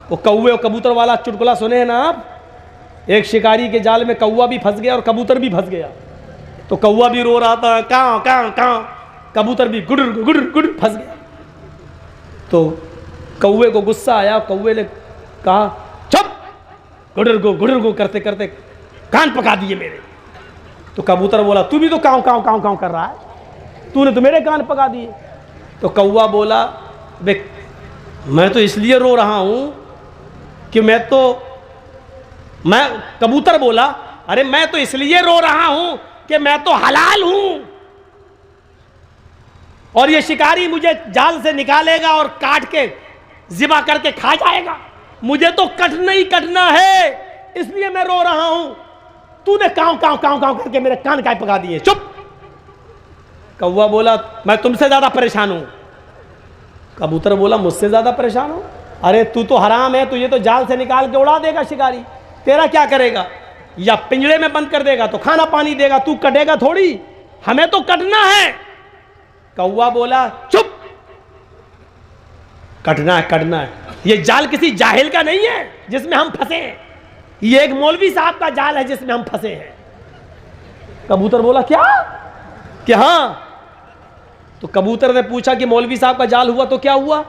وہ کوے اور کبوتر والا چٹکلا سنے ہیں نا آپ؟ ایک شکاری کے جال میں کوا بھی پھنس گیا اور کبوتر بھی پھنس گیا. تو کوا بھی رو رہا تھا کاؤں کاؤں کاؤں, کبوتر بھی گڈر گڈر گڈر پھنس گیا. تو کوے کو غصہ آیا, کوے نے کہا چپ, گڈر گو کرتے کرتے کان پکا دیے میرے. تو کبوتر بولا تو بھی تو کاؤں کاؤں کاؤں کاؤں کر رہا ہے, تو نے تو میرے کان پکا دیے. تو کوا بولا میں تو اس لیے رو رہا ہوں کہ کبوتر بولا ارے میں تو اس لیے رو رہا ہوں کہ میں تو حلال ہوں, اور یہ شکاری مجھے جال سے نکالے گا اور کاٹ کے ذبح کر کے کھا جائے گا, مجھے تو کٹنا ہی کٹنا ہے, اس لیے میں رو رہا ہوں. تو نے کاؤں کاؤں کاؤں کاؤں کر کے میرے کان کائے پکا دیے, چپ. کوا بولا میں تم سے زیادہ پریشان ہوں. کبوتر بولا مجھ سے زیادہ پریشان ہوں؟ ارے تو حرام ہے, تجھے تو جال سے نکال کے اڑا دے گا شکاری, تیرا کیا کرے گا؟ یا پنجرے میں بند کر دے گا تو کھانا پانی دے گا, تو کٹے گا تھوڑی, ہمیں تو کٹنا ہے. کوا بولا چپ, کٹنا ہے. یہ جال کسی جاہل کا نہیں ہے جس میں ہم پھنسے ہیں, یہ ایک مولوی صاحب کا جال ہے جس میں ہم پھنسے ہیں. کبوتر بولا کیا کہ ہاں. تو کبوتر نے پوچھا کہ مولوی صاحب کا جال ہوا تو کیا ہوا؟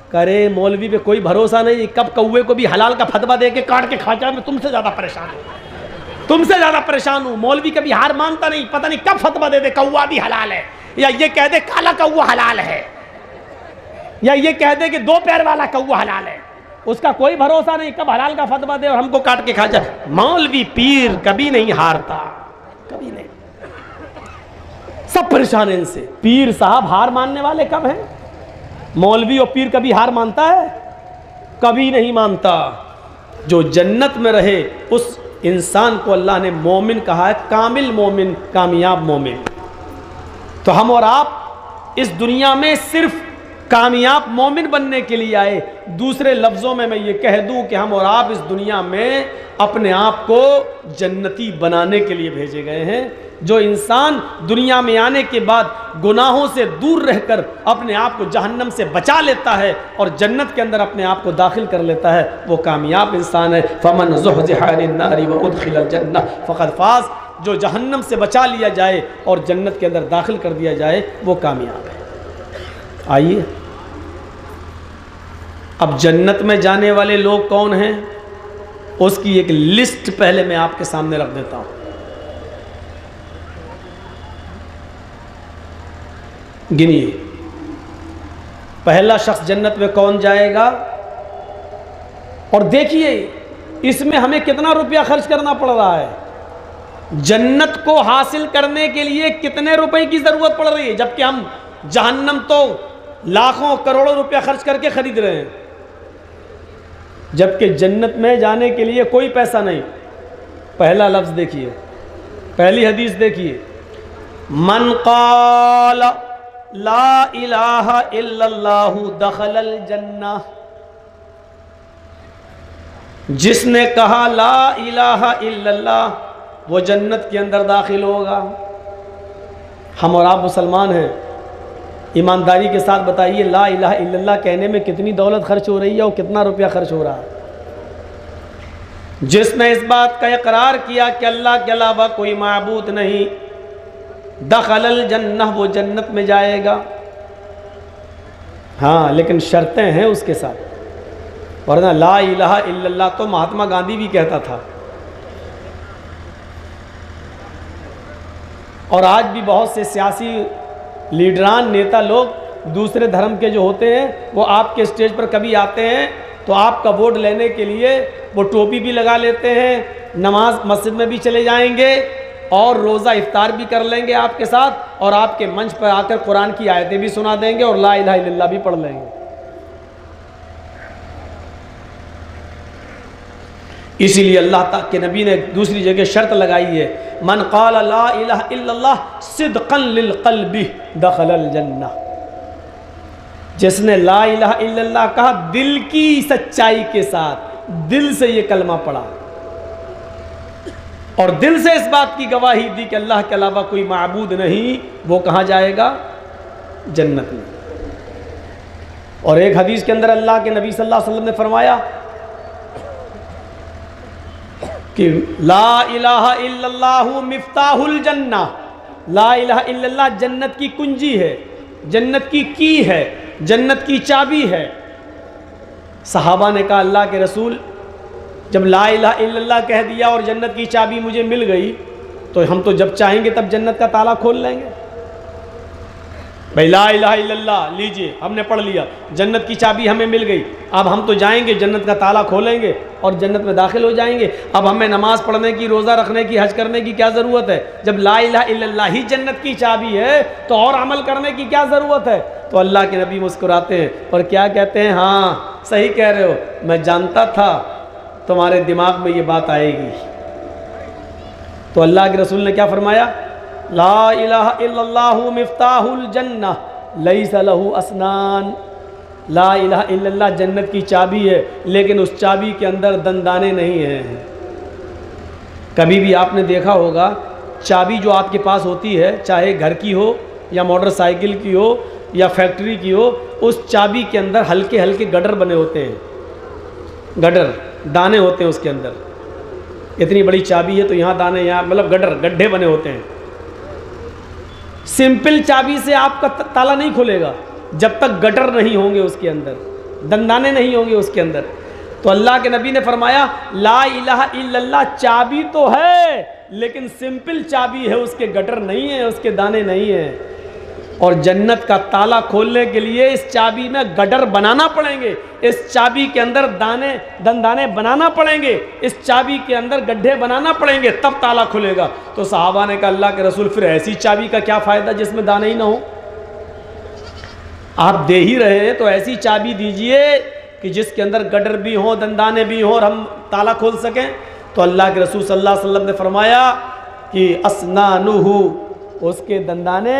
کرے مولوی پہ کوئی بھروسہ نہیں, کب کوے کو بھی حلال کا فتویٰ دے کے کاٹ کے کھا جائے. میں تم سے زیادہ پریشان ہوں, مولوی کبھی ہار مانتا نہیں, پتہ نہیں کب فتویٰ دے دے کوا بھی حلال ہے, یا یہ کہہ دے کالا کوا حلال ہے, یا یہ کہہ دے کہ 2 پیر والا کوا حلال ہے. اس کا کوئی بھروسہ نہیں, کب حلال کا فتویٰ دے اور ہم کو کاٹ کے کھا جائے. مولوی پیر کبھی نہیں ہارتا, کبھی نہیں. سب پریشان ہیں ان سے. پیر صاحب ہار ماننے والے کب ہیں؟ مولوی اور پیر کبھی ہار مانتا ہے؟ کبھی نہیں مانتا. جو جنت میں رہے اس انسان کو اللہ نے مومن کہا ہے, کامل مومن, کامیاب مومن. تو ہم اور آپ اس دنیا میں صرف کامیاب مومن بننے کے لیے آئے. دوسرے لفظوں میں یہ کہہ دوں کہ ہم اور آپ اس دنیا میں اپنے آپ کو جنتی بنانے کے لیے بھیجے گئے ہیں. جو انسان دنیا میں آنے کے بعد گناہوں سے دور رہ کر اپنے آپ کو جہنم سے بچا لیتا ہے اور جنت کے اندر اپنے آپ کو داخل کر لیتا ہے, وہ کامیاب انسان ہے. فمن زحزح عن النار وادخل الجنہ فقد فاز. جو جہنم سے بچا لیا جائے اور جنت کے اندر داخل کر دیا جائے وہ کامیاب ہے. آئیے اب جنت میں جانے والے لوگ کون ہیں اس کی ایک لسٹ پہلے میں آپ کے سامنے رکھ دیتا ہوں. گنیے, پہلا شخص جنت میں کون جائے گا, اور دیکھیے اس میں ہمیں کتنا روپیہ خرچ کرنا پڑ رہا ہے. جنت کو حاصل کرنے کے لیے کتنے روپے کی ضرورت پڑ رہی ہے, جبکہ ہم جہنم تو لاکھوں کروڑوں روپیہ خرچ کر کے خرید رہے ہیں, جبکہ جنت میں جانے کے لیے کوئی پیسہ نہیں. پہلا لفظ دیکھیے, پہلی حدیث دیکھیے, من قال لا الہ الا اللہ دخل الجنہ. جس نے کہا لا الہ الا اللہ وہ جنت کے اندر داخل ہوگا. ہم اور آپ مسلمان ہیں, ایمانداری کے ساتھ بتائیے لا الہ الا اللہ کہنے میں کتنی دولت خرچ ہو رہی ہے اور کتنا روپیہ خرچ ہو رہا ہے. جس نے اس بات کا اقرار کیا کہ اللہ کے علاوہ کوئی معبود نہیں, دخل الجنہ وہ جنت میں جائے گا. ہاں لیکن شرطیں ہیں اس کے ساتھ, ورنہ لا الہ الا اللہ تو مہاتما گاندھی بھی کہتا تھا, اور آج بھی بہت سے سیاسی لیڈران نیتا لوگ دوسرے دھرم کے جو ہوتے ہیں وہ آپ کے اسٹیج پر کبھی آتے ہیں تو آپ کا ووٹ لینے کے لیے وہ ٹوپی بھی لگا لیتے ہیں, نماز مسجد میں بھی چلے جائیں گے اور روزہ افطار بھی کر لیں گے آپ کے ساتھ, اور آپ کے منچ پر آ کر قرآن کی آیتیں بھی سنا دیں گے اور لا الہ الا اللہ بھی پڑھ لیں گے. اسی لیے اللہ تعالیٰ کے نبی نے دوسری جگہ شرط لگائی ہے, من قال لا الہ الا اللہ صدقا للقلب دخل الجنہ. جس نے لا الہ الا اللہ کہا دل کی سچائی کے ساتھ, دل سے یہ کلمہ پڑھا اور دل سے اس بات کی گواہی دی کہ اللہ کے علاوہ کوئی معبود نہیں, وہ کہاں جائے گا؟ جنت میں. اور ایک حدیث کے اندر اللہ کے نبی صلی اللہ علیہ وسلم نے فرمایا کہ لا الہ الا اللہ مفتاح الجنہ، لا الہ الا اللہ جنت کی کنجی ہے، جنت کی ہے، جنت کی چابی ہے۔ صحابہ نے کہا اللہ کے رسول جب لا الہ الا اللہ کہہ دیا اور جنت کی چابی مجھے مل گئی تو ہم تو جب چاہیں گے تب جنت کا تالا کھول لیں گے۔ بھائی لا الہ الا اللہ لیجئے، ہم نے پڑھ لیا، جنت کی چابی ہمیں مل گئی، اب ہم تو جائیں گے جنت کا تالا کھولیں گے اور جنت میں داخل ہو جائیں گے۔ اب ہمیں نماز پڑھنے کی، روزہ رکھنے کی، حج کرنے کی کیا ضرورت ہے؟ جب لا الہ الا اللہ ہی جنت کی چابی ہے تو اور عمل کرنے کی کیا ضرورت ہے؟ تو اللہ کے نبی مسکراتے ہیں اور کیا کہتے ہیں؟ ہاں صحیح کہہ رہے ہو، میں جانتا تھا تمہارے دماغ میں یہ بات آئے گی۔ تو اللہ کے رسول نے کیا فرمایا؟ لا الہ الا اللہ مفتاح الجنہ لیس لہ اسنان، لا الہ الا اللہ جنت کی چابی ہے لیکن اس چابی کے اندر دندانے نہیں ہیں۔ کبھی بھی آپ نے دیکھا ہوگا چابی جو آپ کے پاس ہوتی ہے، چاہے گھر کی ہو یا موٹر سائیکل کی ہو یا فیکٹری کی ہو، اس چابی کے اندر ہلکے ہلکے گڈر بنے ہوتے ہیں، گڈر دانے ہوتے ہیں اس کے اندر۔ اتنی بڑی چابی ہے تو یہاں دانے، یہاں مطلب گڈھے بنے ہوتے ہیں۔ سمپل چابی سے آپ کا تالا نہیں کھلے گا جب تک گٹر نہیں ہوں گے اس کے اندر، دندانے نہیں ہوں گے اس کے اندر۔ تو اللہ کے نبی نے فرمایا لا الہ الا اللہ چابی تو ہے لیکن سمپل چابی ہے، اس کے گٹر نہیں ہیں، اس کے دانے نہیں ہیں۔ اور جنت کا تالا کھولنے کے لیے اس چابی میں گٹر بنانا پڑیں گے، اس چابی کے اندر دندانے بنانا پڑیں گے، اس چابی کے اندر گڈھے بنانا پڑیں گے، تب تالا کھلے گا۔ تو صحابہ نے کہا اللہ کے رسول پھر ایسی چابی کا کیا فائدہ جس میں دانے ہی نہ ہو؟ آپ دے ہی رہے ہیں تو ایسی چابی دیجئے کہ جس کے اندر گڈر بھی ہوں، دندانے بھی ہوں اور ہم تالا کھول سکیں۔ تو اللہ کے رسول صلی اللہ علیہ وسلم نے فرمایا کہ اسنانہ، اس کے دندانے،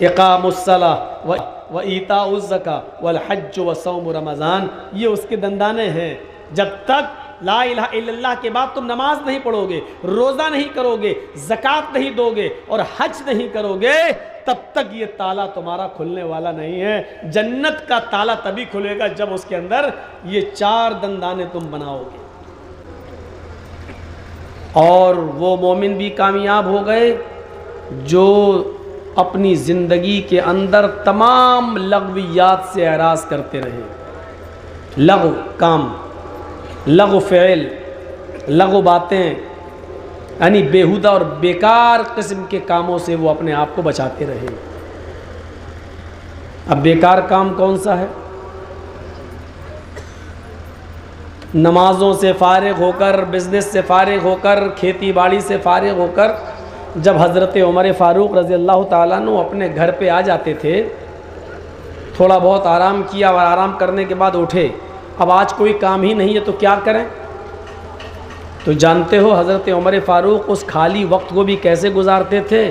اقام الصلاۃ و ایتاء الزکاۃ والحج و صوم رمضان، یہ اس کے دندانے ہیں۔ جب تک لا الہ الا اللہ کے بعد تم نماز نہیں پڑھو گے، روزہ نہیں کرو گے، زکوٰۃ نہیں دو گے اور حج نہیں کرو گے، تب تک یہ تالا تمہارا کھلنے والا نہیں ہے۔ جنت کا تالا تبھی کھلے گا جب اس کے اندر یہ 4 دندانے تم بناؤ گے۔ اور وہ مومن بھی کامیاب ہو گئے جو اپنی زندگی کے اندر تمام لغویات سے اعراض کرتے رہے۔ لغو کام، لغو فعل، لغو باتیں، یعنی بیہودہ اور بیکار قسم کے کاموں سے وہ اپنے آپ کو بچاتے رہے۔ اب بیکار کام کون سا ہے؟ نمازوں سے فارغ ہو کر، بزنس سے فارغ ہو کر، کھیتی باڑی سے فارغ ہو کر جب حضرت عمر فاروق رضی اللہ تعالیٰ عنہ اپنے گھر پہ آ جاتے تھے، تھوڑا بہت آرام کیا اور آرام کرنے کے بعد اٹھے، اب آج کوئی کام ہی نہیں ہے تو کیا کریں؟ تو جانتے ہو حضرت عمر فاروق اس خالی وقت کو بھی کیسے گزارتے تھے؟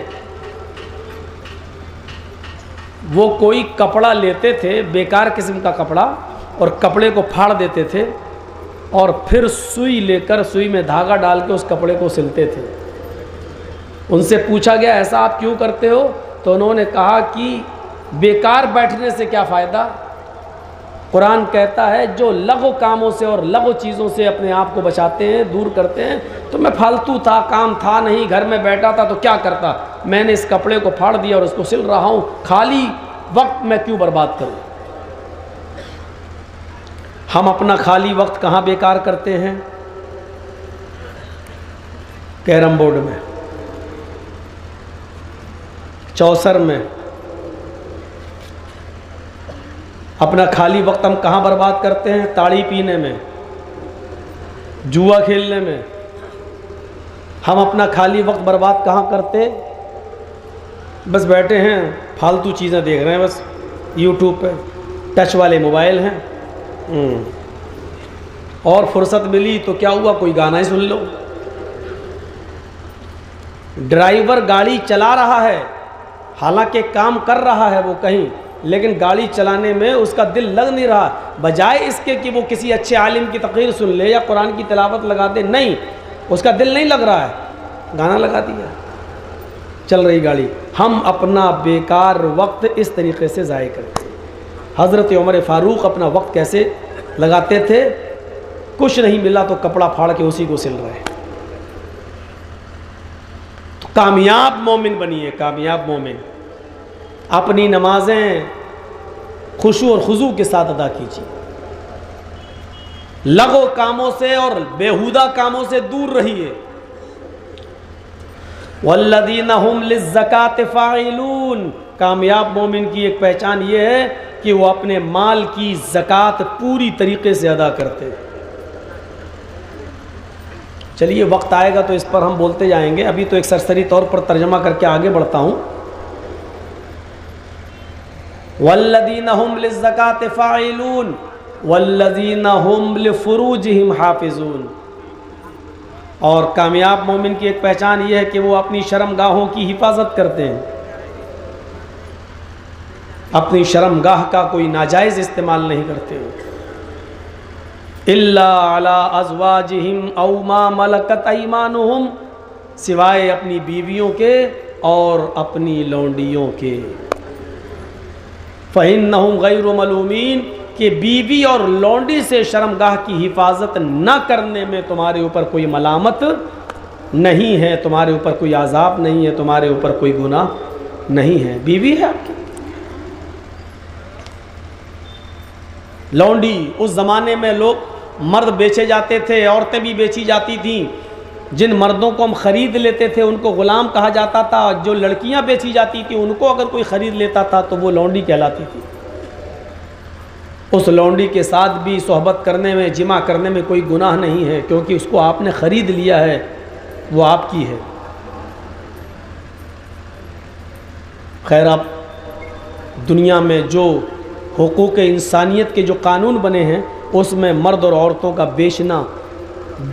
وہ کوئی کپڑا لیتے تھے، بیکار قسم کا کپڑا، اور کپڑے کو پھاڑ دیتے تھے اور پھر سوئی لے کر سوئی میں دھاگا ڈال کے اس کپڑے کو سلتے تھے۔ ان سے پوچھا گیا ایسا آپ کیوں کرتے ہو؟ تو انہوں نے کہا کہ بیکار بیٹھنے سے کیا فائدہ؟ قرآن کہتا ہے جو لغو کاموں سے اور لغو چیزوں سے اپنے آپ کو بچاتے ہیں، دور کرتے ہیں۔ تو میں فالتو تھا، کام تھا نہیں، گھر میں بیٹھا تھا تو کیا کرتا؟ میں نے اس کپڑے کو پھاڑ دیا اور اس کو سل رہا ہوں، خالی وقت میں کیوں برباد کروں؟ ہم اپنا خالی وقت کہاں بیکار کرتے ہیں؟ کیرم بورڈ میں، چوسر میں۔ اپنا خالی وقت ہم کہاں برباد کرتے ہیں؟ تاڑی پینے میں، جوا کھیلنے میں۔ ہم اپنا خالی وقت برباد کہاں کرتے؟ بس بیٹھے ہیں فالتو چیزیں دیکھ رہے ہیں، بس یوٹیوب پہ ٹچ والے موبائل ہیں، اور فرصت ملی تو کیا ہوا، کوئی گانا ہی سن لو۔ ڈرائیور گاڑی چلا رہا ہے، حالانکہ کام کر رہا ہے وہ کہیں، لیکن گاڑی چلانے میں اس کا دل لگ نہیں رہا، بجائے اس کے کہ وہ کسی اچھے عالم کی تقریر سن لے یا قرآن کی تلاوت لگا دے، نہیں، اس کا دل نہیں لگ رہا ہے، گانا لگا دیا، چل رہی گاڑی۔ ہم اپنا بیکار وقت اس طریقے سے ضائع کرتے ہیں۔ حضرت عمر فاروق اپنا وقت کیسے لگاتے تھے؟ کچھ نہیں ملا تو کپڑا پھاڑ کے اسی کو سل رہے ہیں۔ کامیاب مومن بنیے، کامیاب مومن۔ اپنی نمازیں خشوع اور خضوع کے ساتھ ادا کیجیے، لغو کاموں سے اور بیہودہ کاموں سے دور رہیے۔ والذین هم للزکاۃ فاعلون، کامیاب مومن کی ایک پہچان یہ ہے کہ وہ اپنے مال کی زکوٰۃ پوری طریقے سے ادا کرتے ہیں۔ چلیے وقت آئے گا تو اس پر ہم بولتے جائیں گے، ابھی تو ایک سرسری طور پر ترجمہ کر کے آگے بڑھتا ہوں۔ والذین هم للزکاۃ فاعلون والذین هم لفروجہم حافظون، اور کامیاب مومن کی ایک پہچان یہ ہے کہ وہ اپنی شرمگاہوں کی حفاظت کرتے ہیں، اپنی شرمگاہ کا کوئی ناجائز استعمال نہیں کرتے ہیں۔ الا علی ازواجہم او ما ملکت ایمانہم، سوائے اپنی بیویوں کے اور اپنی لونڈیوں کے۔ فإنہم غیر ملومین، کہ بیوی اور لونڈی سے شرمگاہ کی حفاظت نہ کرنے میں تمہارے اوپر کوئی ملامت نہیں ہے، تمہارے اوپر کوئی عذاب نہیں ہے، تمہارے اوپر کوئی گناہ نہیں ہے۔ بیوی ہے آپ کی لونڈی، اس زمانے میں لوگ مرد بیچے جاتے تھے، عورتیں بھی بیچی جاتی تھیں۔ جن مردوں کو ہم خرید لیتے تھے ان کو غلام کہا جاتا تھا، جو لڑکیاں بیچی جاتی تھیں ان کو اگر کوئی خرید لیتا تھا تو وہ لونڈی کہلاتی تھی۔ اس لونڈی کے ساتھ بھی صحبت کرنے میں، جمع کرنے میں کوئی گناہ نہیں ہے، کیونکہ اس کو آپ نے خرید لیا ہے، وہ آپ کی ہے۔ خیر، اب دنیا میں جو حقوق انسانیت کے جو قانون بنے ہیں اس میں مرد اور عورتوں کا بیچنا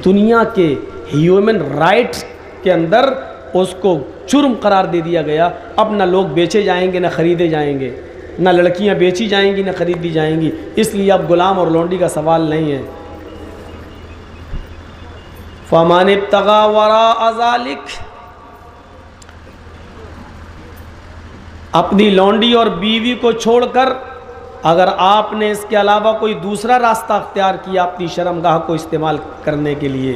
دنیا کے ہیومن رائٹس کے اندر اس کو جرم قرار دے دیا گیا۔ اب نہ لوگ بیچے جائیں گے نہ خریدے جائیں گے، نہ لڑکیاں بیچی جائیں گی نہ خریدی جائیں گی، اس لیے اب غلام اور لونڈی کا سوال نہیں ہے۔ فَمَنِ ابْتَغَىٰ وَرَاءَ ذَلِكَ، اپنی لونڈی اور بیوی کو چھوڑ کر اگر آپ نے اس کے علاوہ کوئی دوسرا راستہ اختیار کیا اپنی شرمگاہ کو استعمال کرنے کے لیے،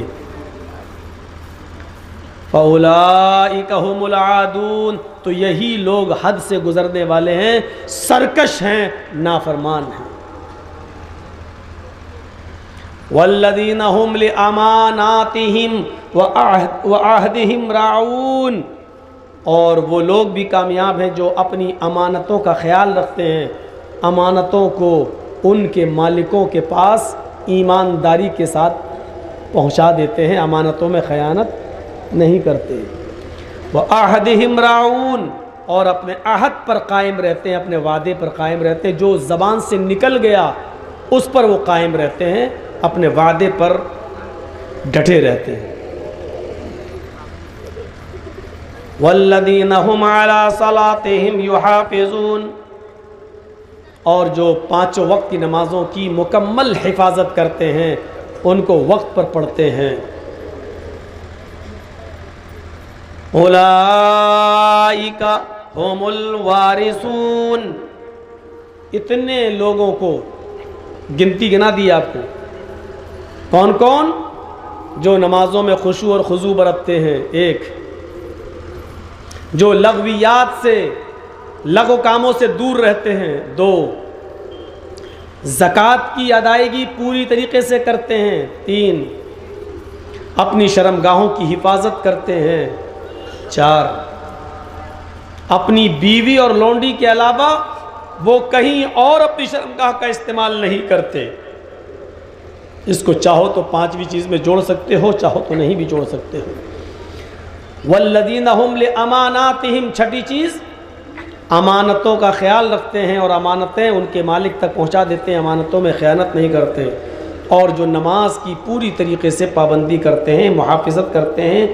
فَأُولَٰئِكَ هُمُ الْعَادُونَ، تو یہی لوگ حد سے گزرنے والے ہیں، سرکش ہیں، نافرمان ہیں۔ وَالَّذِينَ هُمْ لِأَمَانَاتِهِمْ وَعَهْدِهِمْ رَاعُونَ، اور وہ لوگ بھی کامیاب ہیں جو اپنی امانتوں کا خیال رکھتے ہیں، امانتوں کو ان کے مالکوں کے پاس ایمانداری کے ساتھ پہنچا دیتے ہیں، امانتوں میں خیانت نہیں کرتے۔ وَعَهْدِهِمْ رَاعُونَ، اور اپنے عہد پر قائم رہتے ہیں، اپنے وعدے پر قائم رہتے ہیں، جو زبان سے نکل گیا اس پر وہ قائم رہتے ہیں، اپنے وعدے پر ڈٹے رہتے ہیں۔ وَالَّذِينَ هُمْ عَلَىٰ صَلَاتِهِمْ يُحَافِظُونَ، اور جو پانچوں وقت کی نمازوں کی مکمل حفاظت کرتے ہیں، ان کو وقت پر پڑھتے ہیں۔ اولئک هم الوارثون، اتنے لوگوں کو گنتی گنا دی آپ کو، کون کون؟ جو نمازوں میں خشوع اور خضوع برتتے ہیں، ایک، جو لغویات سے، لغو کاموں سے دور رہتے ہیں، دو، زکوٰۃ کی ادائیگی پوری طریقے سے کرتے ہیں، تین، اپنی شرمگاہوں کی حفاظت کرتے ہیں، چار، اپنی بیوی اور لونڈی کے علاوہ وہ کہیں اور اپنی شرمگاہ کا استعمال نہیں کرتے۔ اس کو چاہو تو پانچویں چیز میں جوڑ سکتے ہو، چاہو تو نہیں بھی جوڑ سکتے ہو۔ والذین هم لاماناتہم، چھٹی چیز، امانتوں کا خیال رکھتے ہیں اور امانتیں ان کے مالک تک پہنچا دیتے ہیں، امانتوں میں خیانت نہیں کرتے، اور جو نماز کی پوری طریقے سے پابندی کرتے ہیں، محافظت کرتے ہیں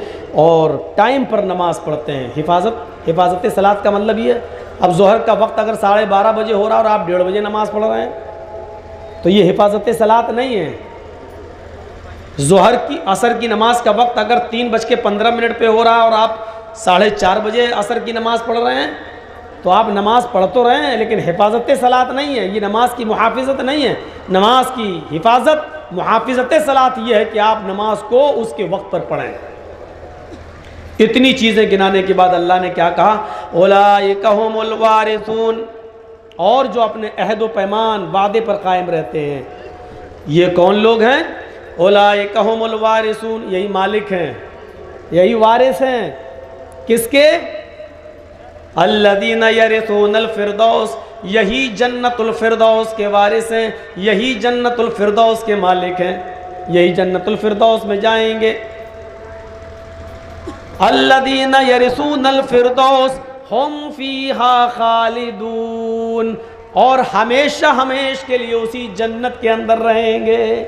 اور ٹائم پر نماز پڑھتے ہیں۔ حفاظت صلاۃ کا مطلب یہ ہے، اب ظہر کا وقت اگر 12:30 بجے ہو رہا اور آپ 1:30 بجے نماز پڑھ رہے ہیں تو یہ حفاظت صلاۃ نہیں ہے۔ ظہر کی، عصر کی نماز کا وقت اگر 3:15 پہ ہو رہا اور آپ 4:30 بجے عصر کی نماز پڑھ رہے ہیں تو آپ نماز پڑھ تو رہے ہیں لیکن حفاظت صلاۃ نہیں ہے، یہ نماز کی محافظت نہیں ہے۔ نماز کی حفاظت، محافظت صلاۃ یہ ہے کہ آپ نماز کو اس کے وقت پر پڑھیں۔ اتنی چیزیں گنانے کے بعد اللہ نے کیا کہا؟ اولئک ھم الوارثون، اور جو اپنے عہد و پیمان وعدے پر قائم رہتے ہیں، یہ کون لوگ ہیں؟ اولئک ھم الوارثون، یہی مالک ہیں، یہی وارث ہیں، کس کے؟ الذین یرثون الفردوس، یہی جنت الفردوس کے وارث ہیں، یہی جنت الفردوس کے مالک ہیں، یہی جنت الفردوس میں جائیں گے۔ الذین یرثون الفردوس ہم فیہا خالدون، اور ہمیشہ ہمیش کے لیے اسی جنت کے اندر رہیں گے۔